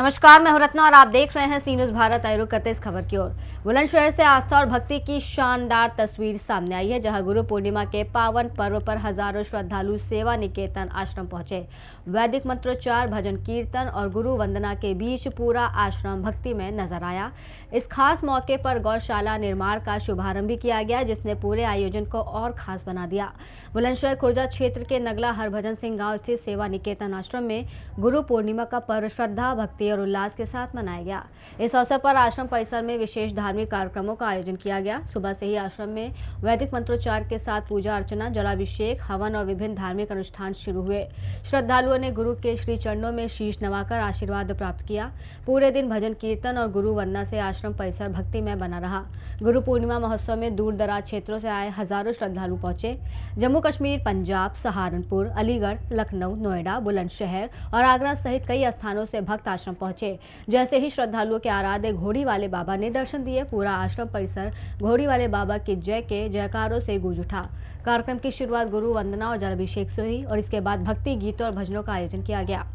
नमस्कार, मैं हूं रत्ना और आप देख रहे हैं सी न्यूज़ भारत। आए रुख करते इस खबर की ओर। बुलंदशहर से आस्था और भक्ति की शानदार तस्वीर सामने आई है, जहां गुरु पूर्णिमा के पावन पर्व पर हजारों श्रद्धालु सेवा निकेतन आश्रम पहुंचे। वैदिक मंत्रोच्चार, भजन कीर्तन और गुरु वंदना के बीच पूरा आश्रम भक्ति में नजर आया। इस खास मौके पर गौशाला निर्माण का शुभारंभ भी किया गया, जिसने पूरे आयोजन को और खास बना दिया। बुलंदशहर खुर्जा क्षेत्र के नगला हरभजन सिंह गांव स्थित सेवा निकेतन आश्रम में गुरु पूर्णिमा का पर्व श्रद्धा, भक्ति और उल्लास के साथ मनाया गया। इस अवसर पर आश्रम परिसर में विशेष धार्मिक कार्यक्रमों का आयोजन किया गया। सुबह से ही आश्रम में वैदिक मंत्रोच्चार के साथ पूजा अर्चना, जलाभिषेक, हवन और विभिन्न धार्मिक अनुष्ठान शुरू हुए। श्रद्धालुओं ने गुरु के श्री चरणों में शीश नवाकर आशीर्वाद प्राप्त किया। पूरे दिन भजन कीर्तन और गुरु वंदना से आश्रम परिसर भक्ति में बना रहा। गुरु पूर्णिमा महोत्सव में दूर दराज क्षेत्रों से आए हजारों श्रद्धालु पहुंचे। जम्मू कश्मीर, पंजाब, सहारनपुर, अलीगढ़, लखनऊ, नोएडा, बुलंदशहर और आगरा सहित कई स्थानों से भक्त आश्रम पहुंचे। जैसे ही श्रद्धालुओं के आराध्य घोड़ी वाले बाबा ने दर्शन दिए, पूरा आश्रम परिसर घोड़ी वाले बाबा की जय के जयकारों से गूंज उठा। कार्यक्रम की शुरुआत गुरु वंदना और जलाभिषेक से हुई और इसके बाद भक्ति गीतों और भजनों का आयोजन किया गया।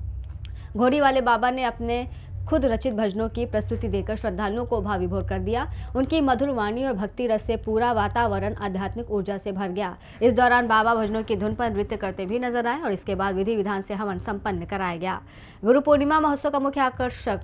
घोड़ी वाले बाबा ने अपने खुद रचित भजनों की प्रस्तुति देकर श्रद्धालुओं को भावीभोर कर दिया। उनकी मधुर वाणी और भक्ति रस से पूरा वातावरण आध्यात्मिक ऊर्जा से भर गया। इस दौरान बाबा भजनों की धुन पर नृत्य करते भी नजर आए और इसके बाद विधि विधान से हवन संपन्न कराया गया। गुरु पूर्णिमा महोत्सव का मुख्य आकर्षक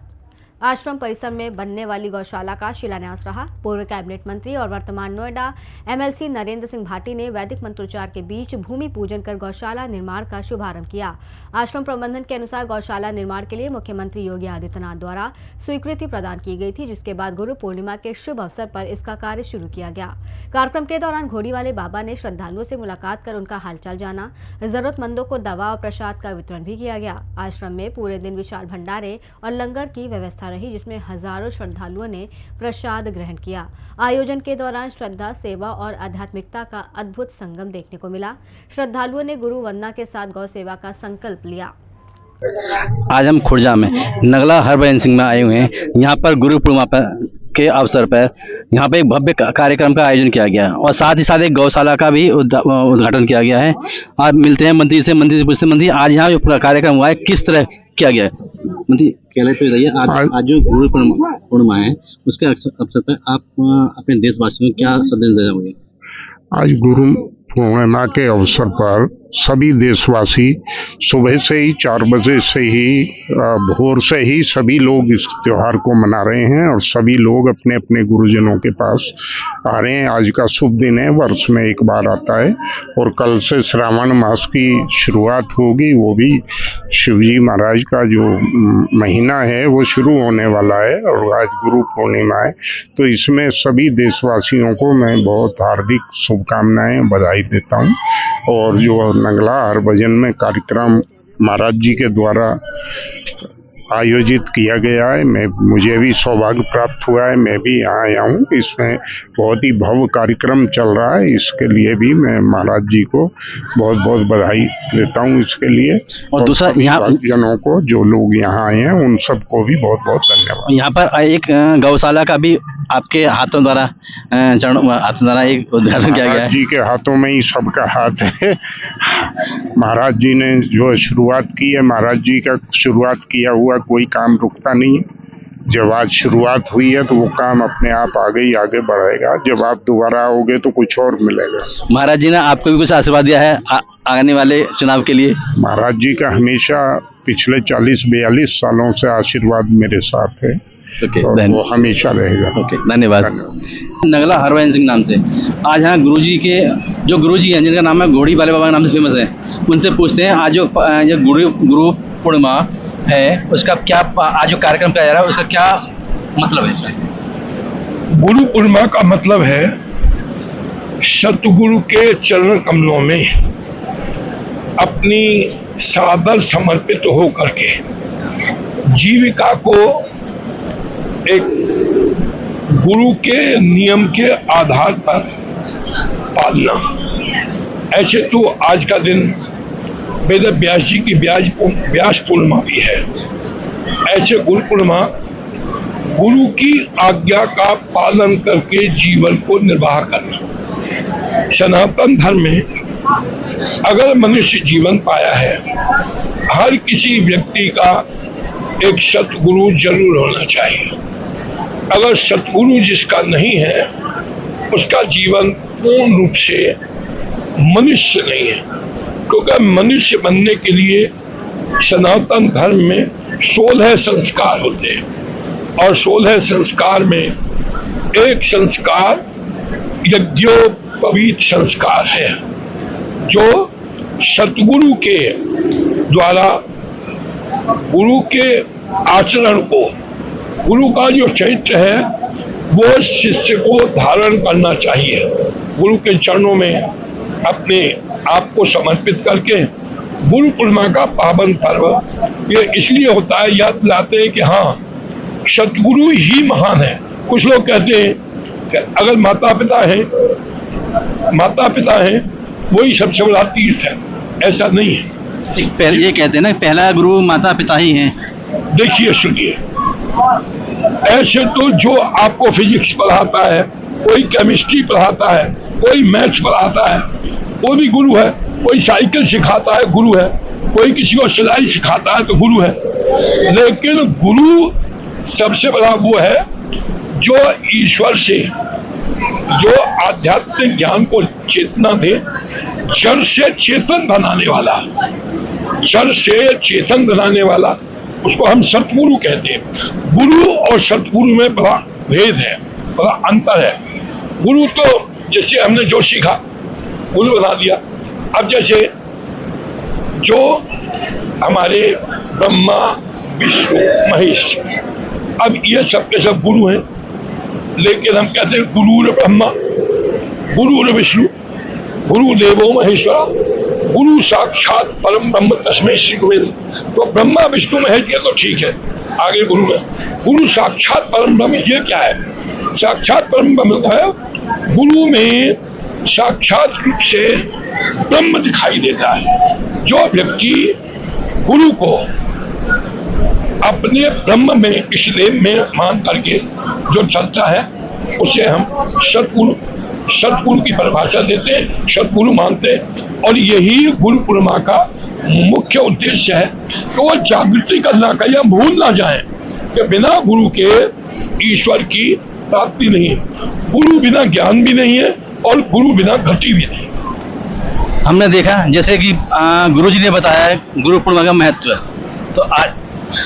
आश्रम परिसर में बनने वाली गौशाला का शिलान्यास रहा। पूर्व कैबिनेट मंत्री और वर्तमान नोएडा एमएलसी नरेंद्र सिंह भाटी ने वैदिक मंत्रोच्चार के बीच भूमि पूजन कर गौशाला निर्माण का शुभारंभ किया। आश्रम प्रबंधन के अनुसार गौशाला निर्माण के लिए मुख्यमंत्री योगी आदित्यनाथ द्वारा स्वीकृति प्रदान की गई थी, जिसके बाद गुरु पूर्णिमा के शुभ अवसर पर इसका कार्य शुरू किया गया। कार्यक्रम के दौरान घोड़ी वाले बाबा ने श्रद्धालुओं से मुलाकात कर उनका हालचाल जाना। जरूरतमंदों को दवा और प्रसाद का वितरण भी किया गया। आश्रम में पूरे दिन विशाल भंडारे और लंगर की व्यवस्था रही, जिसमें हजारों श्रद्धालुओं ने प्रसाद ग्रहण किया। आयोजन के दौरान श्रद्धा, सेवा और आध्यात्मिकता का अद्भुत संगम देखने को मिला। श्रद्धालुओं ने गुरु वंदना के साथ गौ सेवा का संकल्प लिया। आज हम खुर्जा में नगला हरभजन सिंह में आए हुए हैं। यहाँ पर गुरु पूर्णिमा के अवसर पर यहाँ पे एक भव्य कार्यक्रम का आयोजन किया गया और साथ ही साथ एक गौशाला का भी उद्घाटन किया गया है। आज मिलते हैं मंत्री से पूछते हैं, मंत्री आज यहाँ जो कार्यक्रम हुआ है किस तरह किया गया है? मंत्री कहले तो बताइए, आज जो गुरु पूर्णिमा है उसके अवसर पर आप अपने देशवासियों को क्या संदेश देना होंगे? आज गुरु पूर्णिमा के अवसर पर सभी देशवासी सुबह से ही 4 बजे से ही भोर से ही सभी लोग इस त्योहार को मना रहे हैं और सभी लोग अपने अपने गुरुजनों के पास आ रहे हैं। आज का शुभ दिन है, वर्ष में एक बार आता है और कल से श्रावण मास की शुरुआत होगी। वो भी शिवजी महाराज का जो महीना है वो शुरू होने वाला है और आज गुरु पूर्णिमा है, तो इसमें सभी देशवासियों को मैं बहुत हार्दिक शुभकामनाएं, बधाई देता हूँ। और जो नगला हरभजन में कार्यक्रम महाराज जी के द्वारा आयोजित किया गया है, मुझे भी सौभाग्य प्राप्त हुआ है, मैं भी यहाँ आया हूँ। इसमें बहुत ही भव्य कार्यक्रम चल रहा है, इसके लिए भी मैं महाराज जी को बहुत बहुत बधाई देता हूँ इसके लिए। और दूसरा यहाँ जनों को जो लोग यहाँ आए हैं उन सबको भी बहुत बहुत धन्यवाद। यहाँ पर एक गौशाला का भी आपके हाथों द्वारा एक उद्घाटन किया गया है। जी के हाथों में ही सबका हाथ है। महाराज जी ने जो शुरुआत की है, महाराज जी का शुरुआत किया हुआ कोई काम रुकता नहीं है। जब आज शुरुआत हुई है तो वो काम अपने आप आगे बढ़ेगा। जब आप दोबारा आओगे तो कुछ और मिलेगा। महाराज जी ने आपको भी कुछ आशीर्वाद दिया है आने वाले चुनाव के लिए? महाराज जी का हमेशा पिछले 40-42 सालों से आशीर्वाद मेरे साथ है। और वो हमेशा रहेगा। धन्यवाद। नगला हरभजन सिंह नाम से आज यहाँ गुरुजी हैं जिनका नाम है घोड़ी वाले बाबा के नाम से फेमस है, उनसे पूछते हैं आज जो गुरु पूर्णिमा है उसका क्या, आज जो कार्यक्रम किया जा रहा है उसका क्या मतलब है? इसमें गुरु पूर्णिमा का मतलब है सतगुरु के चरण कमलों में अपनी सादर समर्पित हो करके जीविका को एक गुरु के नियम के आधार पर पालना। ऐसे तो आज का दिन वेद व्यास जी की व्यास पूर्णिमा भी है। ऐसे गुरु पूर्णिमा गुरु की आज्ञा का पालन करके जीवन को निर्वाह करना। सनातन धर्म में अगर मनुष्य जीवन पाया है, हर किसी व्यक्ति का एक सतगुरु जरूर होना चाहिए। अगर सतगुरु जिसका नहीं है उसका जीवन पूर्ण रूप से मनुष्य नहीं है, क्योंकि मनुष्य बनने के लिए सनातन धर्म में 16 संस्कार होते हैं और 16 संस्कार में एक संस्कार यज्ञोपवीत संस्कार है, जो सतगुरु के द्वारा गुरु के आचरण को, गुरु का जो चरित्र है वो शिष्य को धारण करना चाहिए। गुरु के चरणों में अपने आप को समर्पित करके गुरु पूर्णिमा का पावन पर्व ये इसलिए होता है, याद दिलाते हैं कि हाँ सतगुरु ही महान है। कुछ लोग कहते हैं कि अगर माता पिता हैं वही सबसे बड़ा तीर्थ है, ऐसा नहीं है। ये कहते हैं ना पहला गुरु माता पिता ही हैं। देखिए सुनिए, ऐसे तो जो आपको फिजिक्स पढ़ाता है, कोई केमिस्ट्री पढ़ाता है, कोई मैथ्स पढ़ाता है, वो भी गुरु है। कोई साइकिल सिखाता है, गुरु है। कोई किसी को सिलाई सिखाता है तो गुरु है। लेकिन गुरु सबसे बड़ा वो है जो ईश्वर से, जो आध्यात्मिक ज्ञान को चेतना दे, जड़ से चेतन बनाने वाला, जड़ से चेतन बनाने वाला, उसको हम सतगुरु कहते हैं। गुरु और सतगुरु में बड़ा भेद है, बड़ा अंतर है। गुरु तो जैसे हमने जो सीखा गुरु बना दिया। अब जैसे जो हमारे ब्रह्मा विष्णु महेश, अब ये सब के सब गुरु हैं, लेकिन हम कहते हैं गुरुर ब्रह्मा गुरुर विष्णु गुरुदेवो महेश्वरा गुरु साक्षात परम ब्रह्म तस्मै श्री गुरुवे। तो ब्रह्मा विष्णु महेश ये तो ठीक है, आगे गुरु है। गुरु साक्षात परम ब्रह्म ये क्या है? साक्षात परम ब्रह्म का है गुरु में साक्षात रूप से ब्रह्म दिखाई देता है। जो व्यक्ति गुरु को अपने ब्रह्म में, इसलिए में मान करके जो चलता है उसे हम सतगुरु की परिभाषा देते हैं, सतगुरु मानते हैं। और यही गुरु पूर्णिमा का मुख्य उद्देश्य है कि वो जागृति करना का, या भूल ना जाए कि बिना गुरु के ईश्वर की प्राप्ति नहीं है। गुरु बिना ज्ञान भी नहीं है और गुरु बिना गति भी नहीं। हमने देखा जैसे कि गुरुजी ने बताया गुरु पूर्णिमा का महत्व है, तो आज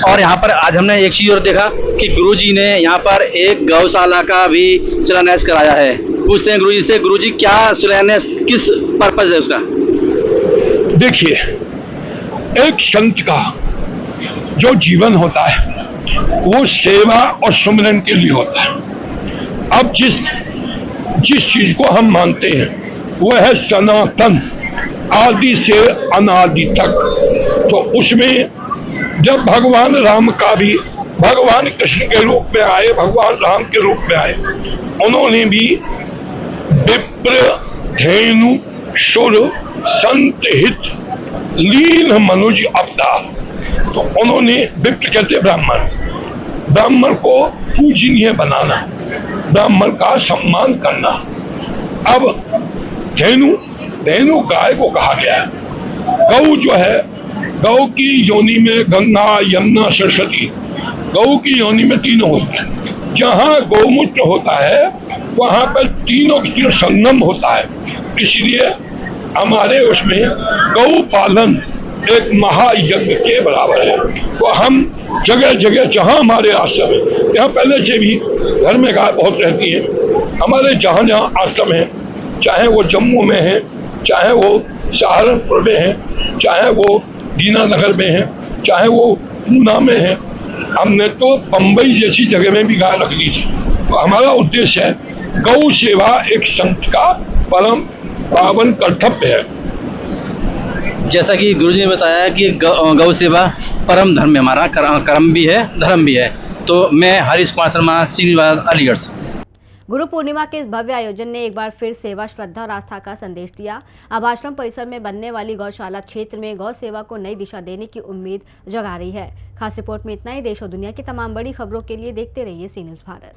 और यहाँ पर आज हमने एक चीज और देखा कि गुरुजी ने यहाँ पर एक गौशाला का भी शिलान्यास कराया है। पूछते हैं गुरुजी से, गुरुजी क्या शिलान्यास किस पर्पज है उसका? देखिए, एक संत का जो जीवन होता है वो सेवा और सुमिरन के लिए होता है। अब जिस चीज को हम मानते हैं वह है सनातन, आदि से अनादि तक। तो उसमें जब भगवान राम का भी, भगवान कृष्ण के रूप में आए, भगवान राम के रूप में आए, उन्होंने भी विप्र धेनु सुर संत हित लीन मनुज अवतार। तो उन्होंने, विप्र कहते ब्राह्मण, ब्राह्मण को पूजनीय बनाना, ब्राह्मण का सम्मान करना। अब धेनु गाय को कहा गया है। गौ जो है, गौ की योनि में गंगा यमुना सरस्वती, गौ की योनि में तीनों होते हैं। जहाँ गौमूत्र होता है वहाँ पर तीनों की संगम होता है। इसलिए हमारे उसमें गौ पालन एक महायज्ञ के बराबर है। तो हम जगह जगह जहाँ हमारे आश्रम है, यहाँ पहले से भी घर में गाय बहुत रहती है। हमारे जहाँ जहाँ आश्रम है, चाहे वो जम्मू में है, चाहे वो सहारनपुर में है, चाहे वो दीनानगर में है, चाहे वो पूना में है, हमने तो बम्बई जैसी जगह में भी गाय रख ली थी। तो हमारा उद्देश्य है गौ सेवा एक संत का परम पावन कर्तव्य है। जैसा कि गुरुजी ने बताया कि गौ सेवा परम धर्म है, हमारा कर्म भी है, धर्म भी है। तो मैं हरीश कुमार शर्मा, सीनियर भारत, अलीगढ़ से। गुरु पूर्णिमा के इस भव्य आयोजन ने एक बार फिर सेवा, श्रद्धा और आस्था का संदेश दिया। अब आश्रम परिसर में बनने वाली गौशाला क्षेत्र में गौ सेवा को नई दिशा देने की उम्मीद जगा रही है। खास रिपोर्ट में इतना ही। देश और दुनिया की तमाम बड़ी खबरों के लिए देखते रहिए सी न्यूज़ भारत।